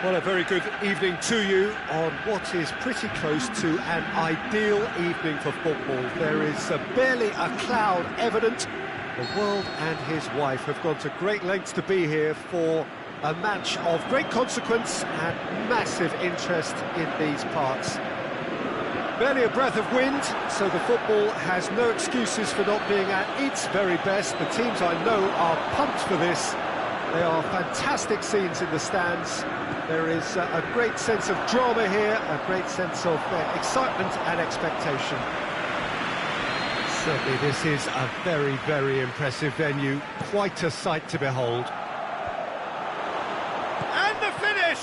Well, a very good evening to you on what is pretty close to an ideal evening for football. There is barely a cloud evident. The world and his wife have gone to great lengths to be here for a match of great consequence and massive interest in these parts. Barely a breath of wind, so the football has no excuses for not being at its very best. The teams I know are pumped for this. They are fantastic scenes in the stands. There is a great sense of drama here, a great sense of excitement and expectation. Certainly this is a very, very impressive venue. Quite a sight to behold. And the finish!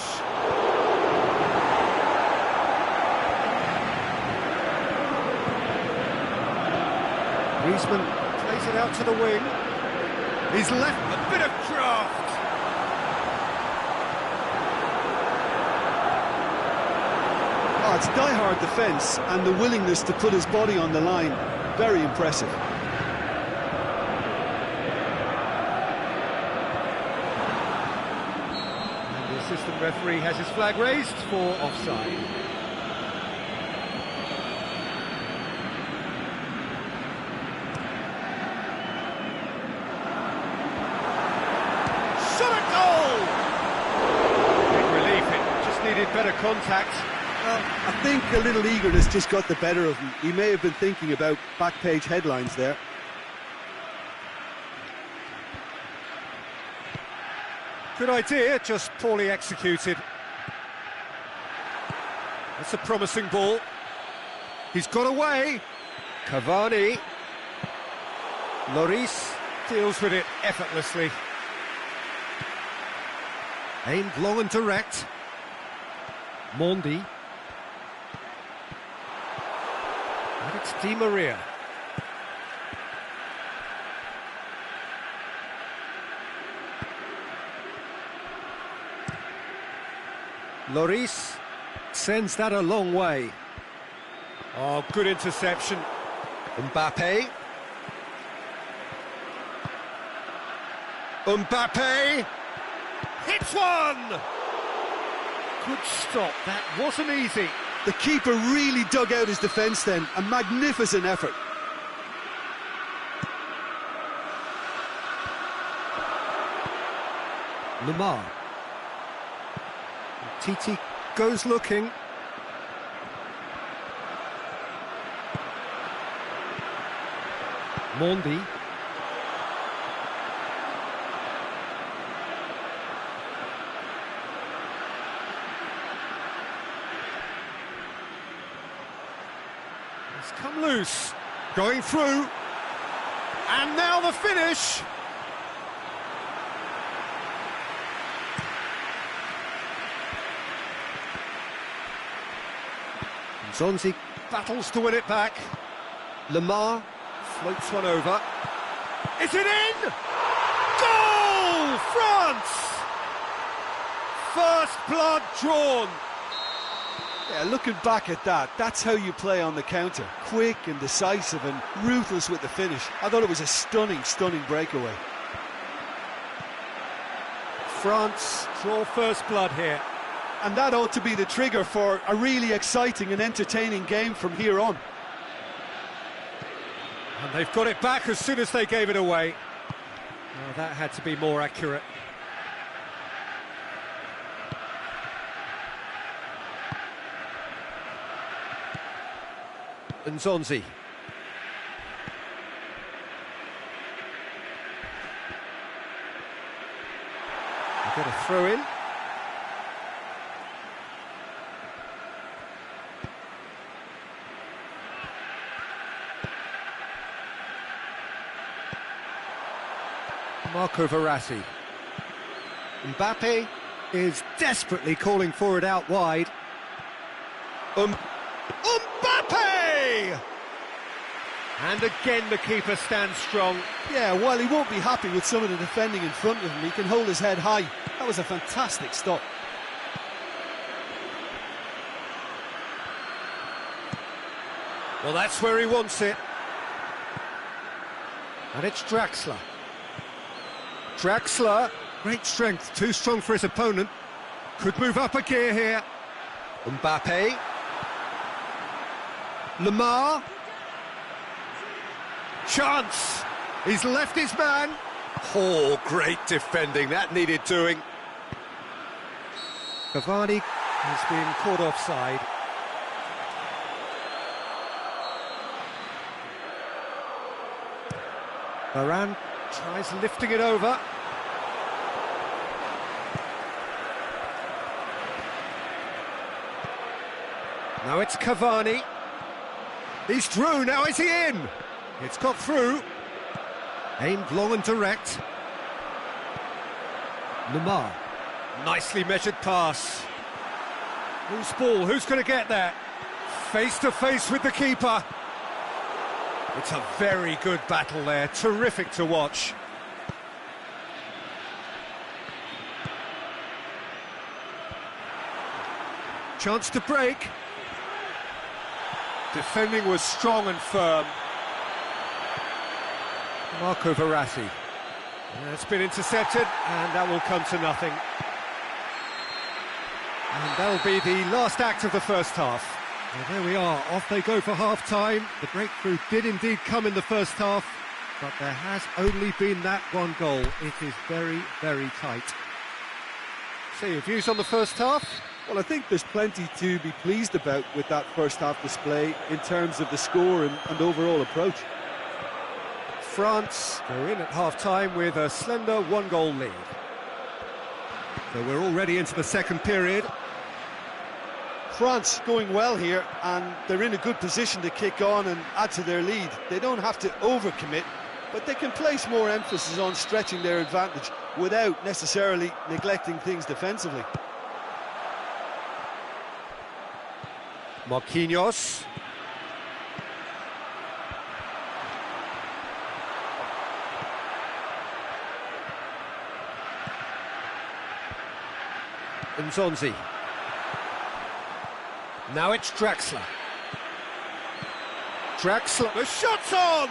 Griezmann plays it out to the wing. He's left a bit of craft. Oh, it's die-hard defence and the willingness to put his body on the line. Very impressive. And the assistant referee has his flag raised for offside. Better contact. Well, I think a little eagerness just got the better of him. He may have been thinking about back-page headlines there. Good idea, just poorly executed. That's a promising ball. He's got away. Cavani. Lloris deals with it effortlessly. Aimed long and direct. Mondi. And it's Di Maria. Lloris sends that a long way. Oh, good interception. Mbappe. Mbappe hits one! Good stop, that wasn't easy. The keeper really dug out his defence then, a magnificent effort. Lamar. Titi goes looking. Mondi. Come loose, going through, and now the finish. Zonzi battles to win it back. Lamar floats one over. Is it in? Goal! France! First blood drawn. Yeah, looking back at that, that's how you play on the counter. Quick and decisive and ruthless with the finish. I thought it was a stunning, stunning breakaway. France draw first blood here. And that ought to be the trigger for a really exciting and entertaining game from here on. And they've got it back as soon as they gave it away. Oh, that had to be more accurate. Zonzi. Got a throw in. Marco Verratti. Mbappe is desperately calling for it out wide. Mbappe! And again the keeper stands strong. Yeah, while he won't be happy with some of the defending in front of him, he can hold his head high. That was a fantastic stop. Well, that's where he wants it. And it's Draxler. Great strength, too strong for his opponent. Could move up a gear here. Mbappe. Lamar. Chance. He's left his man. Oh, great defending. That needed doing. Cavani has been caught offside. Varane tries lifting it over. Now it's Cavani. He's through, now is he in? It's got through. Aimed long and direct. Lamar. Nicely measured pass. Loose ball, who's going to get there? Face to face with the keeper. It's a very good battle there, terrific to watch. Chance to break. Defending was strong and firm. Marco Verratti. It's been intercepted, and that will come to nothing. And that'll be the last act of the first half. Well, there we are, off they go for half-time. The breakthrough did indeed come in the first half, but there has only been that one goal. It is very, very tight. So, your views on the first half? Well, I think there's plenty to be pleased about with that first half display in terms of the score and overall approach. France go in at half-time with a slender one-goal lead. So we're already into the second period. France going well here, and they're in a good position to kick on and add to their lead. They don't have to overcommit, but they can place more emphasis on stretching their advantage without necessarily neglecting things defensively. Marquinhos. Nzonzi. Now it's Draxler. Draxler, the shot's on!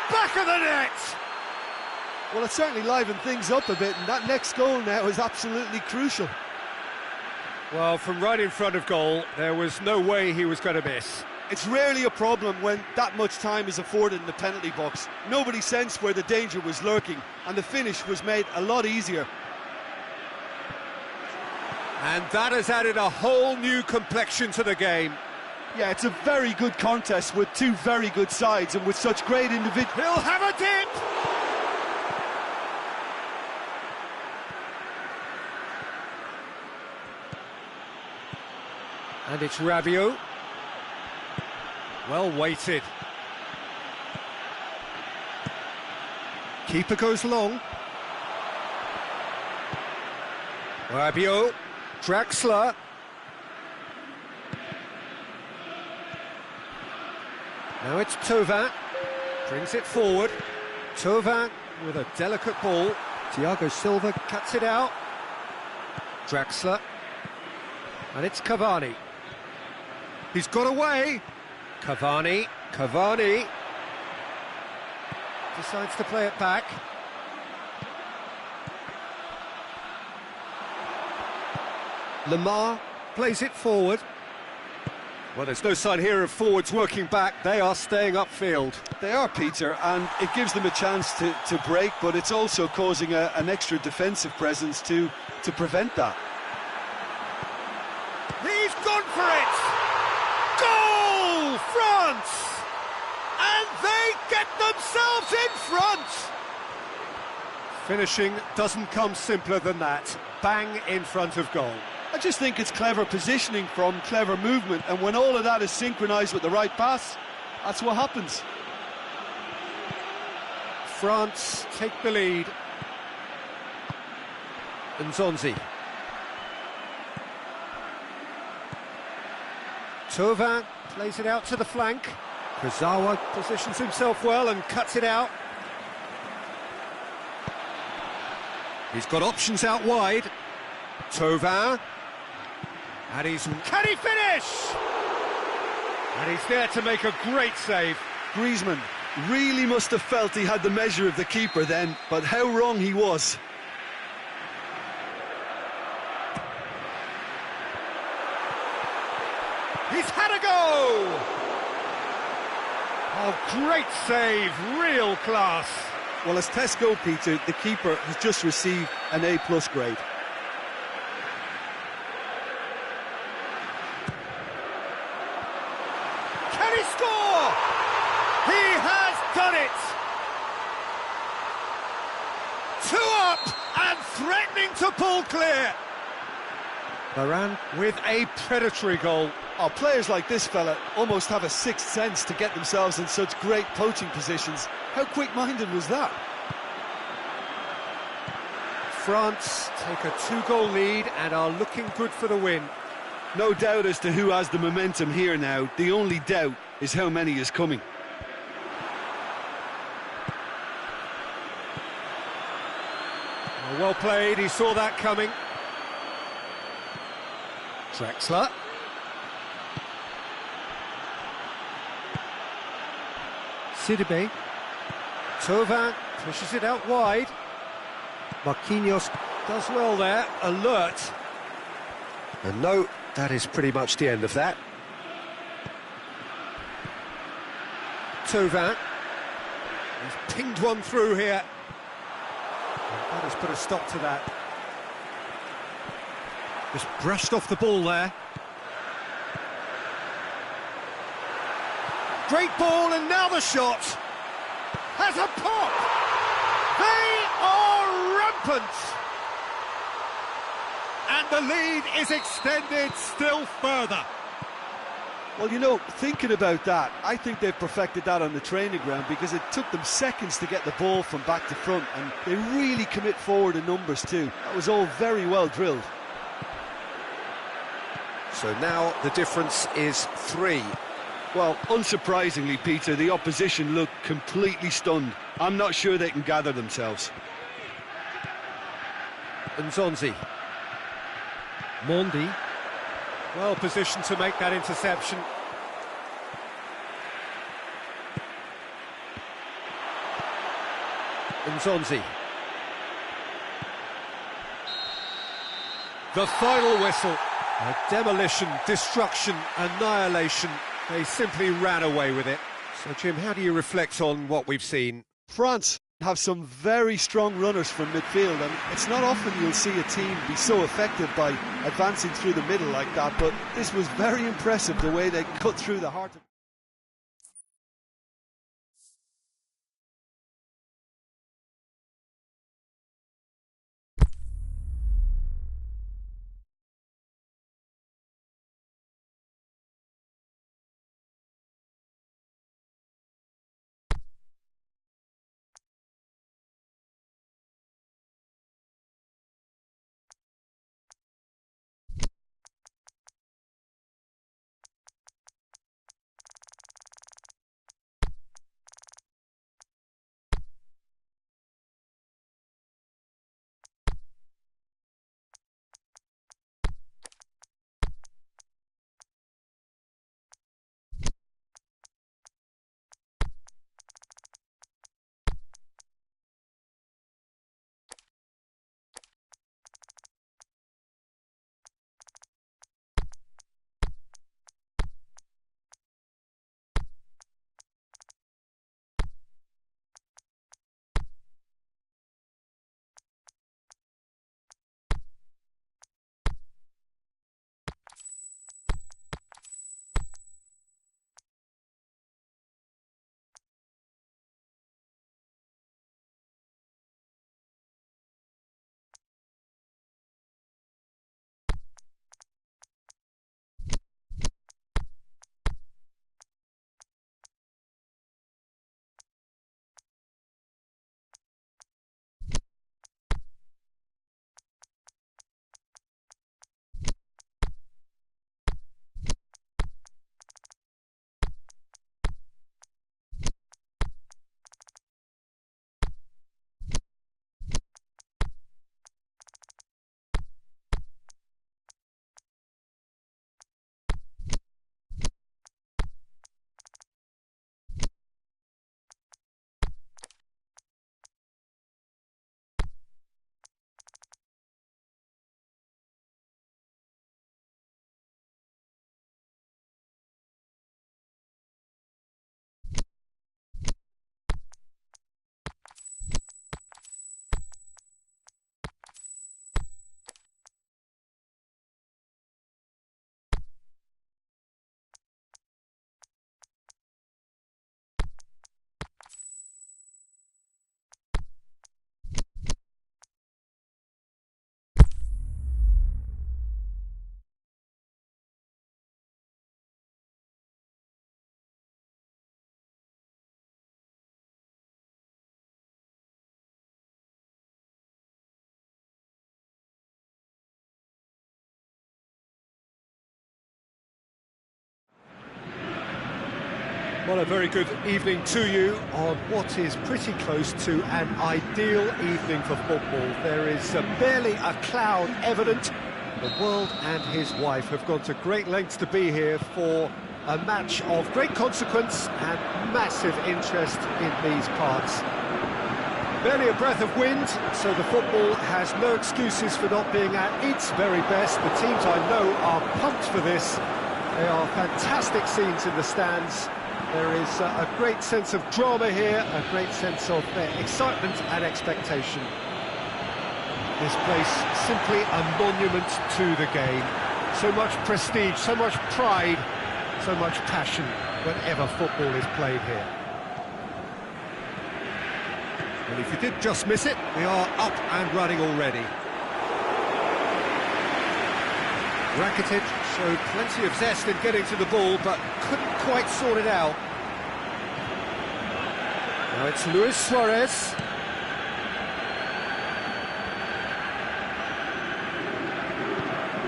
Back of the net! Well, it certainly livened things up a bit, and that next goal now is absolutely crucial. Well, from right in front of goal, there was no way he was going to miss. It's rarely a problem when that much time is afforded in the penalty box. Nobody sensed where the danger was lurking, and the finish was made a lot easier. And that has added a whole new complexion to the game. Yeah, it's a very good contest with two very good sides and with such great individuals. He'll have a dip! And it's Rabiot. Well weighted. Keeper goes long. Rabiot. Draxler. Now it's Thauvin. Brings it forward. Thauvin with a delicate ball. Thiago Silva cuts it out. Draxler. And it's Cavani. He's got away. Cavani. Decides to play it back. Lamar plays it forward. Well, there's no sign here of forwards working back. They are staying upfield. They are, Peter, and it gives them a chance to break, but it's also causing an extra defensive presence to prevent that. He's gone for it! Goal! France! And they get themselves in front! Finishing doesn't come simpler than that. Bang in front of goal. I just think it's clever positioning from clever movement, and when all of that is synchronised with the right pass, that's what happens. France take the lead. Nzonzi. Thauvin plays it out to the flank. Kurzawa positions himself well and cuts it out. He's got options out wide. Thauvin. And can he finish? And he's there to make a great save. Griezmann really must have felt he had the measure of the keeper then, but how wrong he was. Oh, great save, real class. Well, as tests go, Peter, the keeper has just received an A+ grade. Can he score? He has done it! 2 up and threatening to pull clear. Varane with a predatory goal. Oh, players like this fella almost have a sixth sense to get themselves in such great poaching positions. How quick-minded was that? France take a 2-goal lead and are looking good for the win. No doubt as to who has the momentum here now. The only doubt is how many is coming. Well played, he saw that coming. Drexler. Sidibe. Thauvin pushes it out wide. Marquinhos does well there, alert. And no, that is pretty much the end of that. Thauvin. He's pinged one through here. And that has put a stop to that. Just brushed off the ball there. Great ball, and now the shot. Has a pop. They are rampant. And the lead is extended still further. Well, you know, thinking about that, I think they've perfected that on the training ground because it took them seconds to get the ball from back to front, and they really commit forward in numbers too. That was all very well drilled. So now the difference is 3. Well, unsurprisingly, Peter, the opposition look completely stunned. I'm not sure they can gather themselves. Nzonzi. Mondi. Well positioned to make that interception. Nzonzi. The final whistle. A demolition, destruction, annihilation. They simply ran away with it. So, Jim, how do you reflect on what we've seen? France have some very strong runners from midfield, and it's not often you'll see a team be so effective by advancing through the middle like that, but this was very impressive, the way they cut through the heart of Well, a very good evening to you on what is pretty close to an ideal evening for football. There is barely a cloud evident. The world and his wife have gone to great lengths to be here for a match of great consequence and massive interest in these parts. Barely a breath of wind, so the football has no excuses for not being at its very best. The teams I know are pumped for this. They are fantastic scenes in the stands. There is a great sense of drama here, a great sense of excitement and expectation. This place simply a monument to the game. So much prestige, so much pride, so much passion whenever football is played here. Well, if you did just miss it, we are up and running already. Rakitic showed plenty of zest in getting to the ball, but couldn't quite sort it out. Now it's Luis Suarez.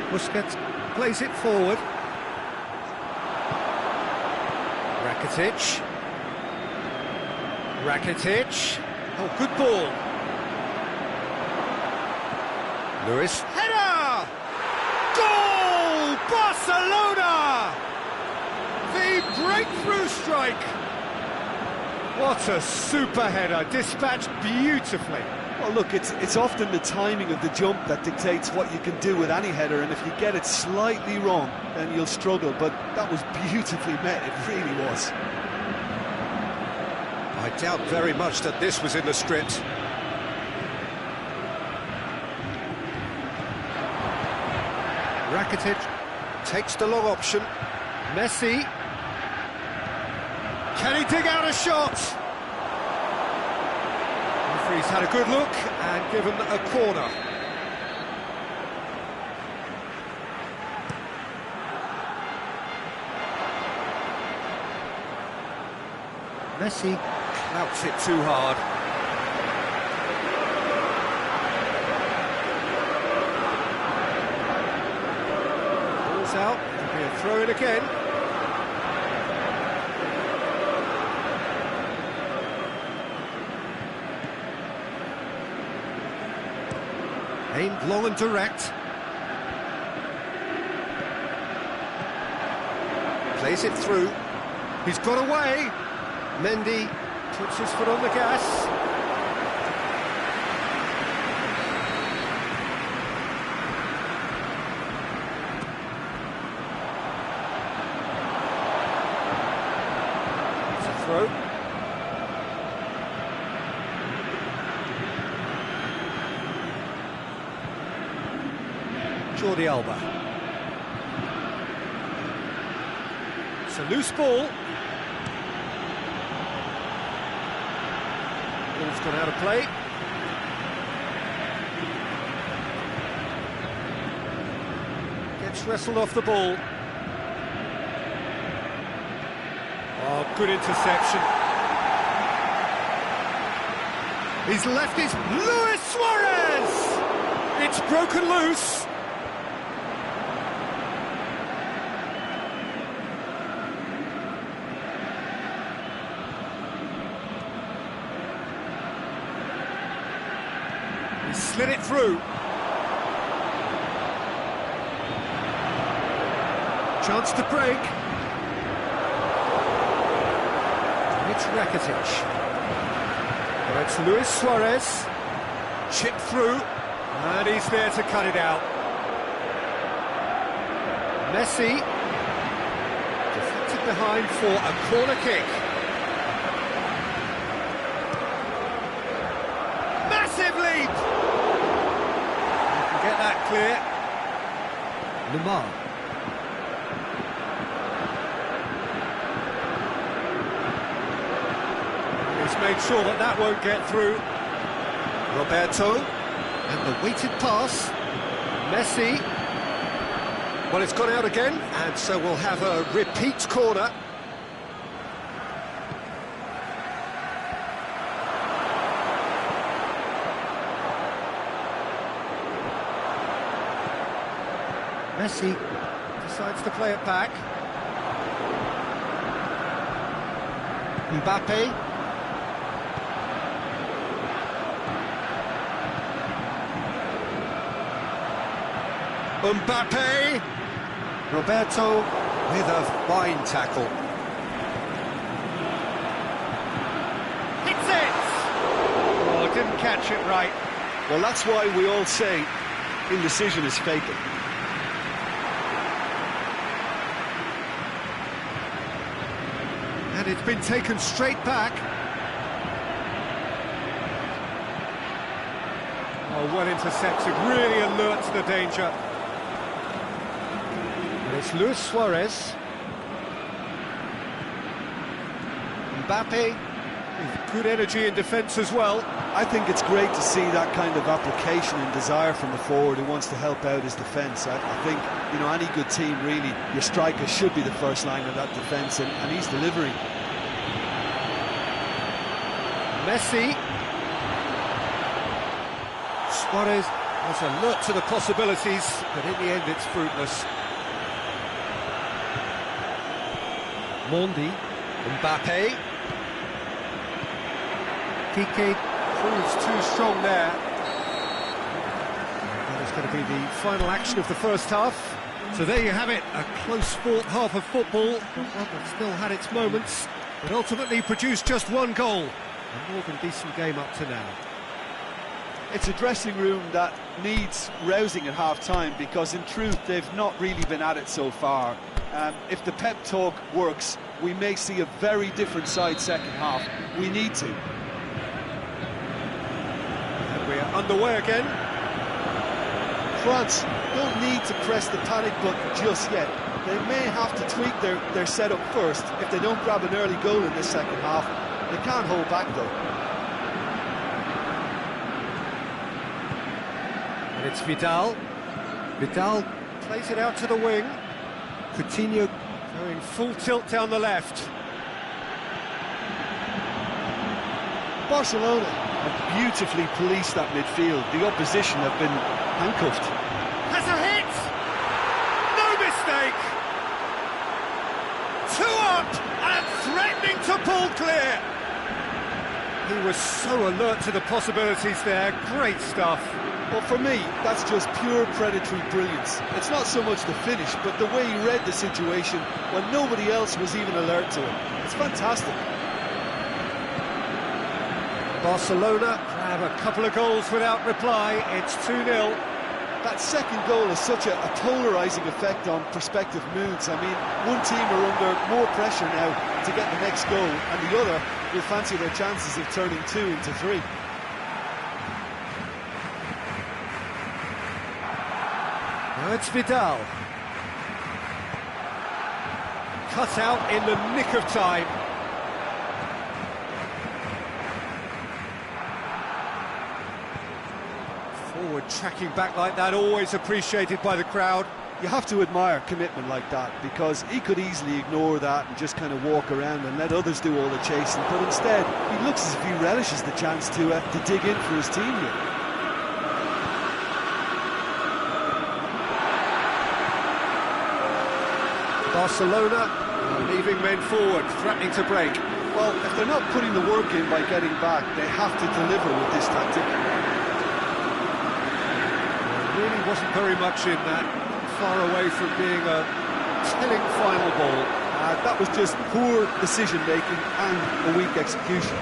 Busquets plays it forward. Rakitic. Rakitic. Oh, good ball. Luis. Header! Goal! Barcelona! The breakthrough strike. What a super header, dispatched beautifully. Well, look, it's often the timing of the jump that dictates what you can do with any header, and if you get it slightly wrong, then you'll struggle, but that was beautifully met, it really was. I doubt very much that this was in the script. Rakitic takes the long option. Messi. Can he dig out a shot? Referee's had a good look and given a corner. Messi clouts it too hard. Ball's out, it'll be a throw-in again. Aimed long and direct. Plays it through. He's got away. Mendy puts his foot on the gas. It's a throw. Jordi Alba. It's a loose ball. Ball's gone out of play. Gets wrestled off the ball. Oh, good interception. He's left his Luis Suarez! It's broken loose. He slid it through. Chance to break. It's Rakitic. Well, it's Luis Suarez. Chip through. And he's there to cut it out. Messi. Deflected behind for a corner kick. Massive leap! You can get that clear. Lamar. He's made sure that that won't get through. Roberto. And the weighted pass. Messi. Well, it's gone out again, and so we'll have a repeat corner. Messi decides to play it back. Mbappe. Mbappe. Roberto with a fine tackle. Hits it! Oh, didn't catch it right. Well, that's why we all say indecision is fatal. And it's been taken straight back. Oh, well intercepted, really alert to the danger. And it's Luis Suarez. Mbappe, with good energy in defence as well. I think it's great to see that kind of application and desire from a forward who wants to help out his defence. I think, you know, any good team, really, your striker should be the first line of that defence, and he's delivering. Messi. Suarez was alert to the possibilities, but in the end it's fruitless. Mondi. Mbappe. Piqué proves too strong there. That is going to be the final action of the first half. So there you have it, a close-fought half of football, one that still had its moments, but ultimately produced just one goal. A more than decent game up to now. It's a dressing room that needs rousing at half-time, because in truth they've not really been at it so far. If the pep talk works, we may see a very different side second half. We need to. And we are underway again. France don't need to press the panic button just yet. They may have to tweak their setup first if they don't grab an early goal in this second half. They can't hold back though. And it's Vidal. Vidal plays it out to the wing. Coutinho going full tilt down the left. Barcelona have beautifully policed that midfield. The opposition have been handcuffed. Has a hit! No mistake! 2 up and threatening to pull clear. He was so alert to the possibilities there. Great stuff. Well, for me, that's just pure predatory brilliance. It's not so much the finish, but the way he read the situation when nobody else was even alert to it. It's fantastic. Barcelona grab a couple of goals without reply. It's 2-0. That second goal has such a polarising effect on prospective moods. I mean, one team are under more pressure now to get the next goal, and the other will fancy their chances of turning 2 into 3. Now it's Vidal. Cut out in the nick of time. Forward tracking back like that, always appreciated by the crowd. You have to admire commitment like that, because he could easily ignore that and just kind of walk around and let others do all the chasing, but instead he looks as if he relishes the chance to dig in for his team here. Barcelona are leaving men forward, threatening to break. Well, if they're not putting the work in by getting back, they have to deliver with this tactic. There really wasn't very much in that, far away from being a telling final ball. That was just poor decision-making and a weak execution.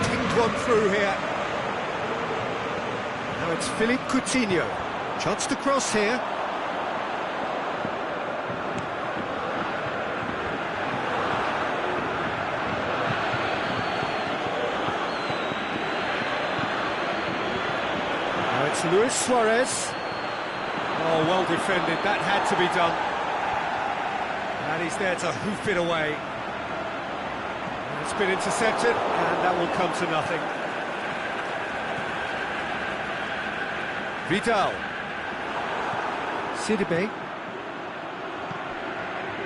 Pinged one through here. Now it's Philippe Coutinho. Chance to cross here. It's Luis Suarez. Oh, well defended. That had to be done. And he's there to hoof it away. And it's been intercepted, and that will come to nothing. Vidal. Sidibe.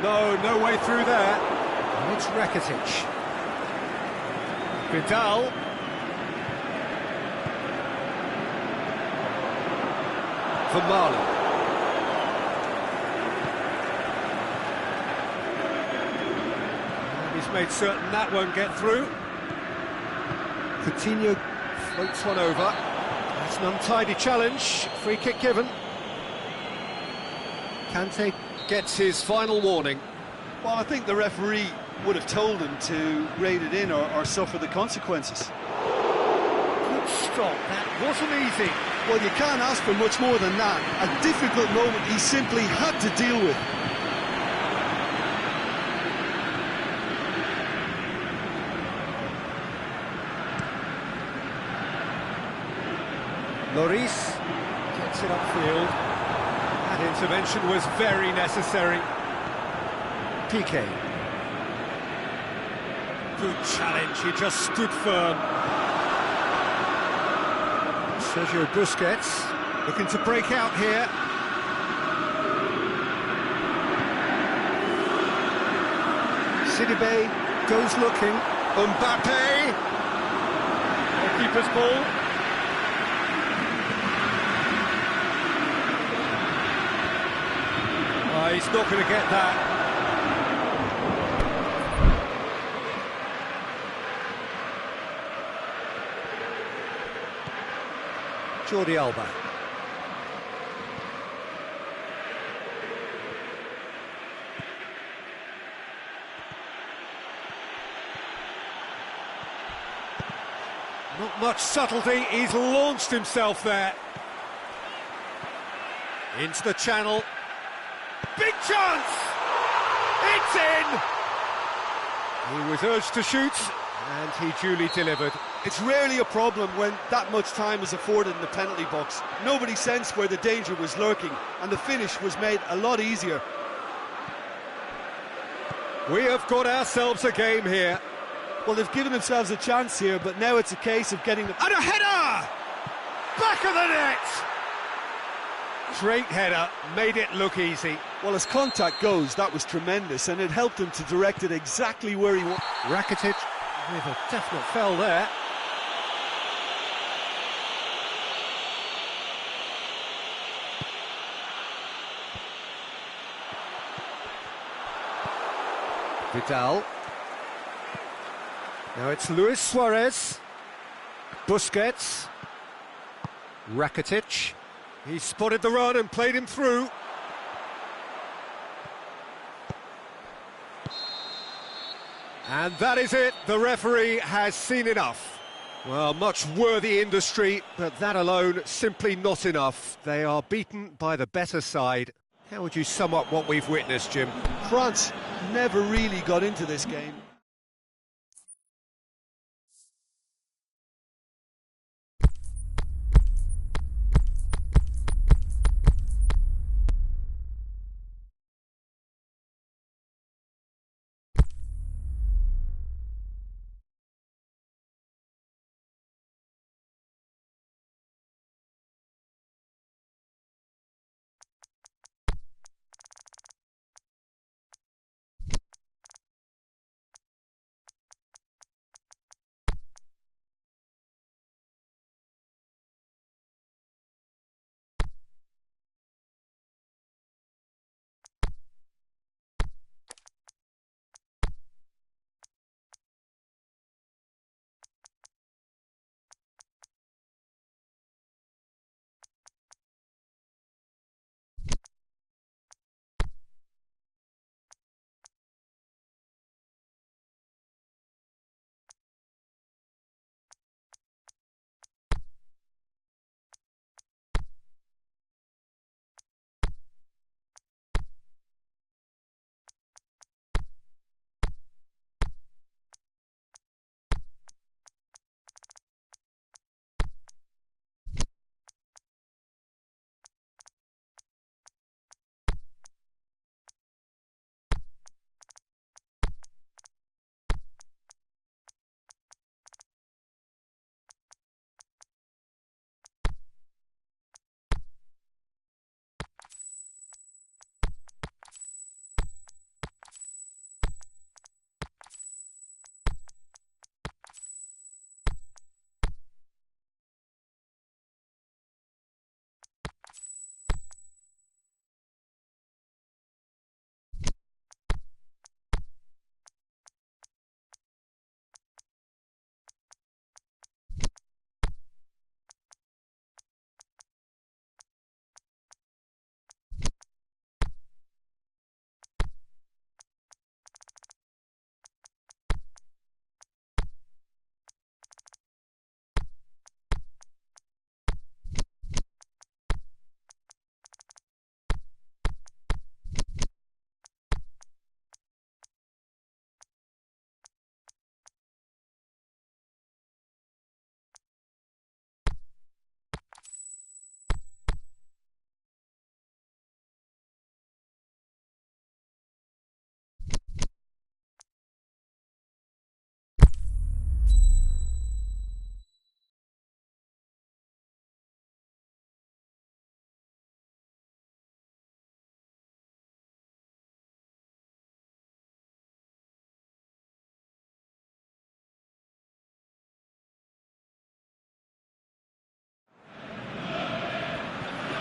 No way through there. And it's Rakitic. Vidal. For Marlon. made certain that won't get through. Coutinho floats one over. It's an untidy challenge. Free kick given. Kante gets his final warning. Well, I think the referee would have told him to rate it in or suffer the consequences. Good stop, that wasn't easy. Well, you can't ask for much more than that. A difficult moment he simply had to deal with. Lloris gets it upfield. That intervention was very necessary. Piqué. Good challenge, he just stood firm. Sergio Busquets looking to break out here. Sidibe goes looking. Mbappe. Keeper's ball. He's not going to get that. Jordi Alba. Not much subtlety, he's launched himself there. Into the channel. Big chance! It's in! He was urged to shoot, and he duly delivered. It's rarely a problem when that much time is afforded in the penalty box. Nobody sensed where the danger was lurking, and the finish was made a lot easier. We have got ourselves a game here. Well, they've given themselves a chance here, but now it's a case of getting the... And a header! Back of the net! Great header, made it look easy. Well, as contact goes, that was tremendous, and it helped him to direct it exactly where he wanted. Rakitic with a definite foul there. Vidal. Now it's Luis Suarez. Busquets. Rakitic. He spotted the run and played him through. And that is it. The referee has seen enough. Well, much worthy industry, but that alone simply not enough. They are beaten by the better side. How would you sum up what we've witnessed, Jim? France never really got into this game.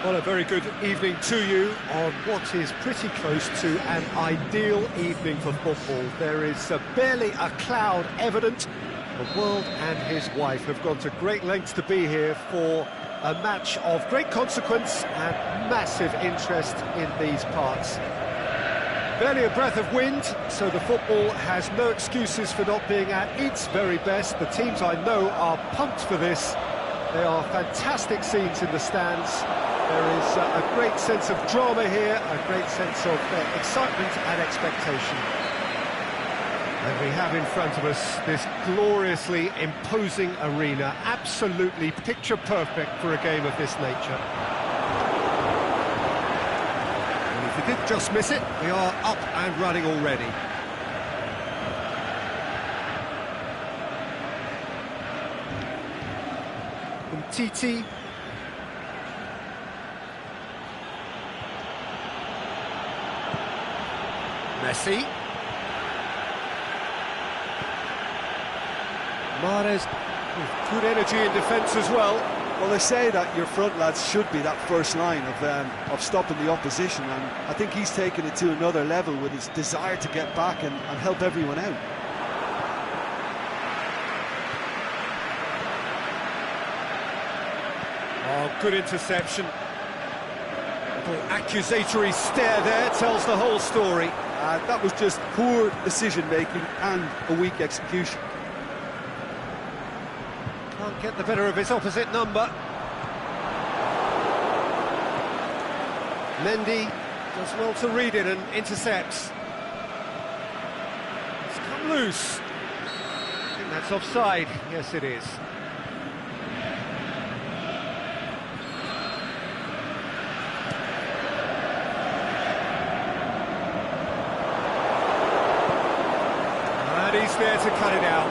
Well, a very good evening to you on what is pretty close to an ideal evening for football. There is barely a cloud evident. The world and his wife have gone to great lengths to be here for a match of great consequence and massive interest in these parts. Barely a breath of wind, so the football has no excuses for not being at its very best. The teams I know are pumped for this. They are fantastic scenes in the stands. There is a great sense of drama here, a great sense of excitement and expectation. And we have in front of us this gloriously imposing arena, absolutely picture perfect for a game of this nature. And if we did just miss it, we are up and running already. Titi. Messi. Mahrez with good energy in defence as well. Well, they say that your front lads should be that first line of stopping the opposition, and I think he's taken it to another level with his desire to get back and help everyone out. Oh, good interception. Little accusatory stare there tells the whole story. That was just poor decision-making and a weak execution. Can't get the better of his opposite number. Mendy does well to read it and intercepts. It's come loose. I think that's offside. Yes, it is. And he's there to cut it out.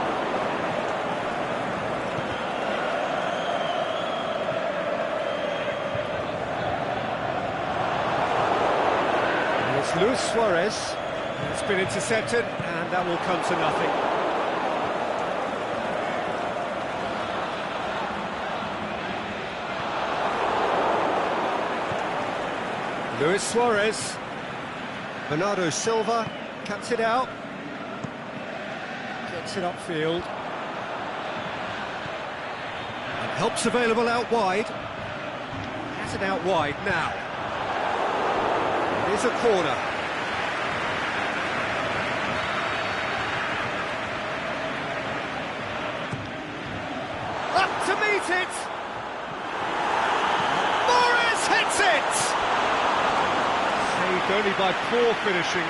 Luis Suarez. It's been intercepted, and that will come to nothing. Luis Suarez. Bernardo Silva cuts it out. Gets it upfield. And help's available out wide. Has it out wide now. Here's a corner. Up to meet it! Morris hits it! Saved only by poor finishing.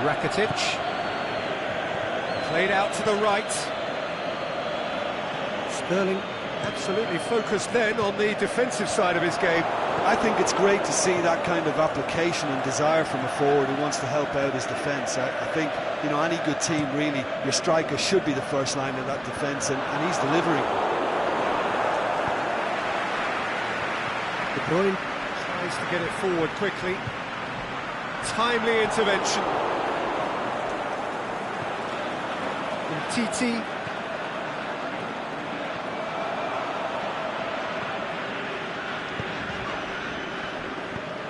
Rakitic, played out to the right. Sterling absolutely focused then on the defensive side of his game. I think it's great to see that kind of application and desire from a forward who wants to help out his defence. I think, you know, any good team, really, your striker should be the first line of that defence, and he's delivering. De Bruyne tries to get it forward quickly. Timely intervention. Titi.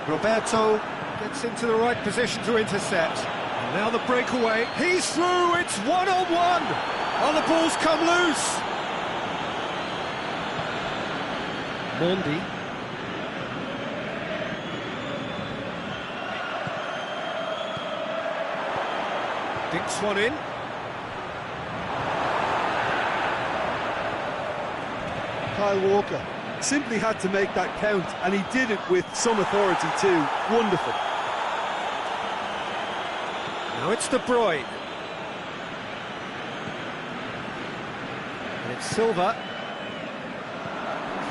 Roberto gets into the right position to intercept. And now the breakaway. He's through. It's one-on-one. Oh, the ball's come loose. Mondi. Dinks one in. Kyle Walker simply had to make that count, and he did it with some authority too. Wonderful. Now it's De Bruyne. And it's Silva.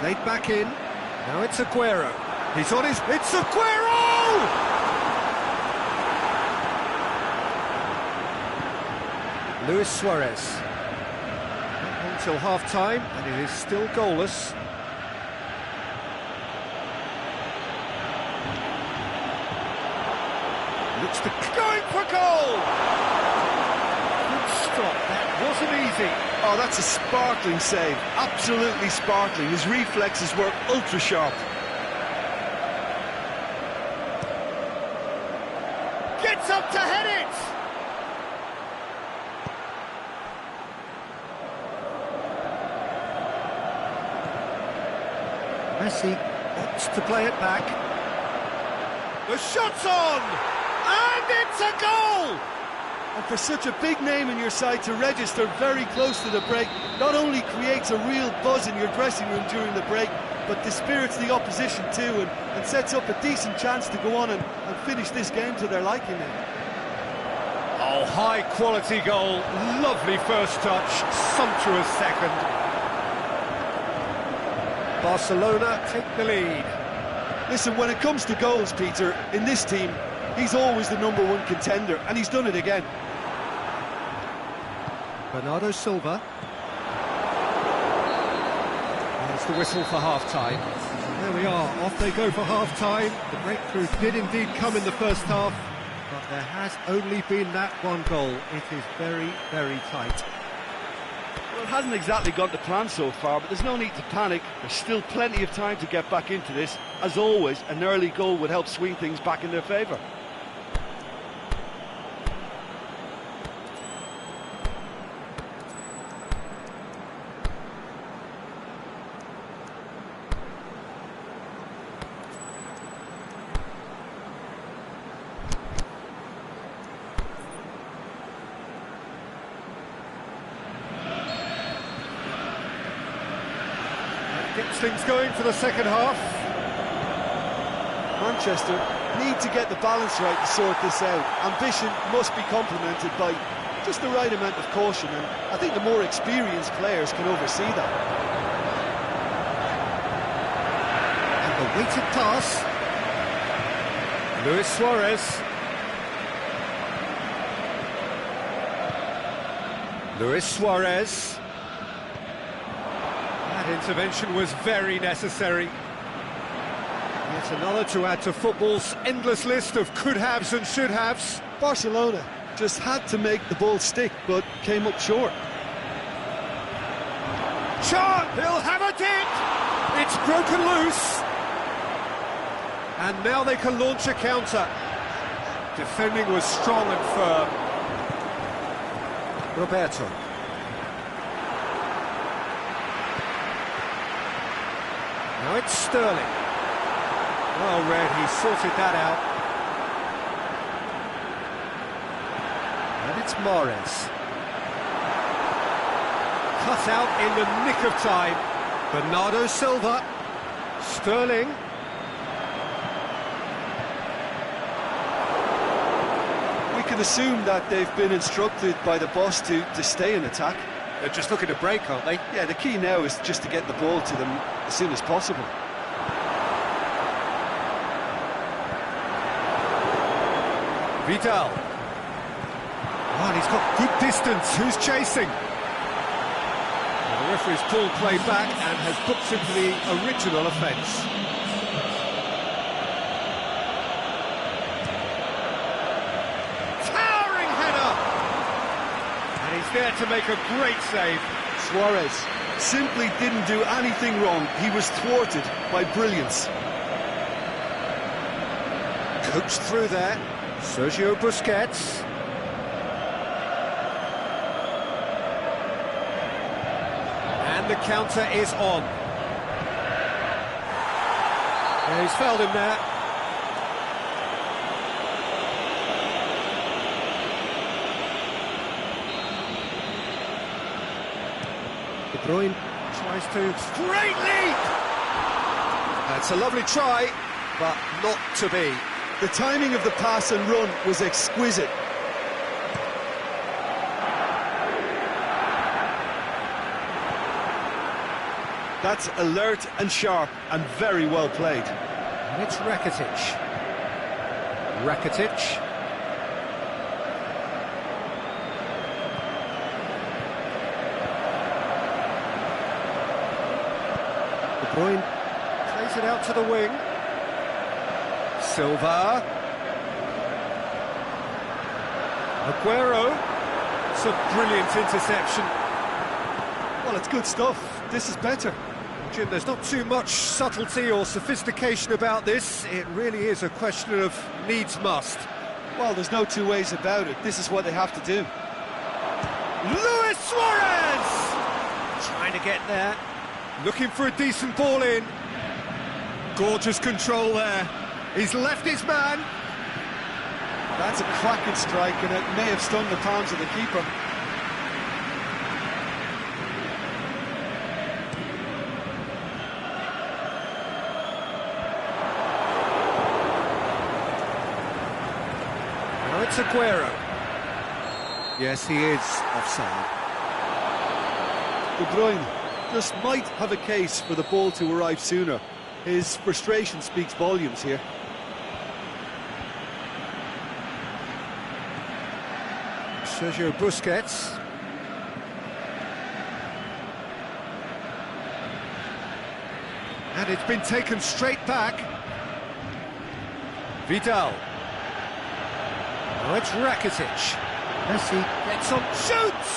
Played back in. Now it's Aguero. He's on his... It's Aguero! Luis Suarez. Until half-time, and it is still goalless. Looks to Going for goal! good stop. That wasn't easy. Oh, that's a sparkling save. Absolutely sparkling. His reflexes were ultra sharp. Gets up to head it! Messi opts to play it back. The shot's on! And it's a goal! And for such a big name in your side to register very close to the break, not only creates a real buzz in your dressing room during the break, but dispirits the opposition too, and sets up a decent chance to go on and finish this game to their liking now. Oh, high-quality goal. Lovely first touch, sumptuous second. Barcelona take the lead. Listen, when it comes to goals, Peter, in this team, he's always the #1 contender, and he's done it again. Bernardo Silva. There's the whistle for half-time. There we are, off they go for half-time. The breakthrough did indeed come in the first half, but there has only been that one goal. It is very, very tight. Well, it hasn't exactly gone to plan so far, but there's no need to panic. There's still plenty of time to get back into this. As always, an early goal would help swing things back in their favour. Gets things going for the second half. Manchester need to get the balance right to sort this out. Ambition must be complemented by just the right amount of caution, and I think the more experienced players can oversee that. And the weighted pass. Luis Suarez. Luis Suarez. That intervention was very necessary. Yet another to add to football's endless list of could-haves and should-haves. Barcelona just had to make the ball stick, but came up short. Shot! He'll have a dip! It's broken loose. And now they can launch a counter. Defending was strong and firm. Roberto. Now it's Sterling. Well read, he sorted that out. And it's Mahrez. Cut out in the nick of time. Bernardo Silva. Sterling. We can assume that they've been instructed by the boss to stay in attack. They're just looking to break, aren't they? Yeah, the key now is just to get the ball to them as soon as possible. Vidal. Oh, and he's got good distance. Who's chasing? Well, the referee's pulled play back and has booked him for the original offence. Towering header! And he's there to make a great save. Suarez simply didn't do anything wrong. He was thwarted by brilliance. Coached through there. Sergio Busquets. And the counter is on. Yeah, he's fouled him there. De Bruyne tries to... Great leap! That's a lovely try, but not to be. The timing of the pass and run was exquisite. That's alert and sharp and very well played. And it's Rakitic. Rakitic. De Bruyne plays it out to the wing. Silva. Aguero. It's a brilliant interception. Well, it's good stuff. This is better. Jim, there's not too much subtlety or sophistication about this. It really is a question of needs must. Well, there's no two ways about it. This is what they have to do. Luis Suarez! Trying to get there. Looking for a decent ball in. Gorgeous control there. He's left his man. That's a cracking strike, and it may have stung the palms of the keeper. Now it's Aguero. Yes, he is offside. De Bruyne just might have a case for the ball to arrive sooner. His frustration speaks volumes here. Sergio Busquets. And it's been taken straight back. Vidal. Now it's Rakitic. Messi gets on, shoots!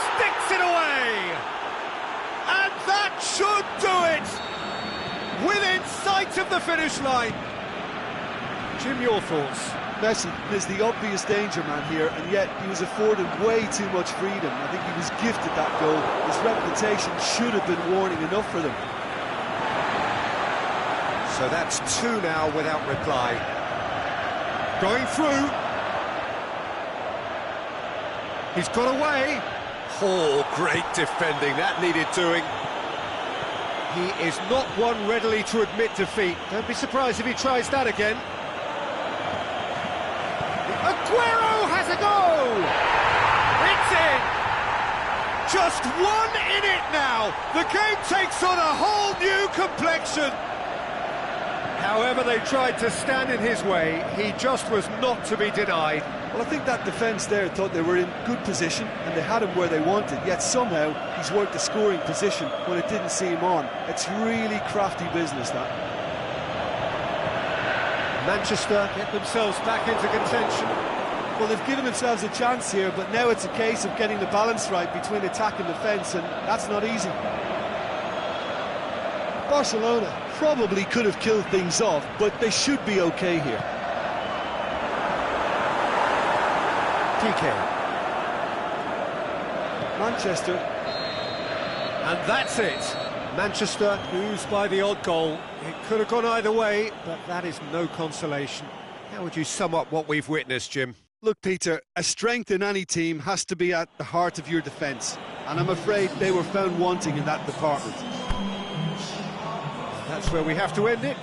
Sticks it away! And that should do it! Within sight of the finish line. Jim, your thoughts? Messi is the obvious danger man here, and yet he was afforded way too much freedom. I think he was gifted that goal. His reputation should have been warning enough for them. So that's two now without reply. Going through. He's got away. Oh, great defending. That needed doing. He is not one readily to admit defeat. Don't be surprised if he tries that again. Aguero has a goal! It's in! Just one in it now! The game takes on a whole new complexion! However they tried to stand in his way, he just was not to be denied. Well, I think that defence there thought they were in good position and they had him where they wanted, yet somehow he's worked a scoring position when it didn't seem on. It's really crafty business, that. Manchester get themselves back into contention. Well, they've given themselves a chance here, but now it's a case of getting the balance right between attack and defence, and that's not easy. Barcelona probably could have killed things off, but they should be okay here. PK. Manchester. And that's it. Manchester lose by the odd goal. It could have gone either way, but that is no consolation. How would you sum up what we've witnessed, Jim? Look, Peter, a strength in any team has to be at the heart of your defence, and I'm afraid they were found wanting in that department. That's where we have to end it.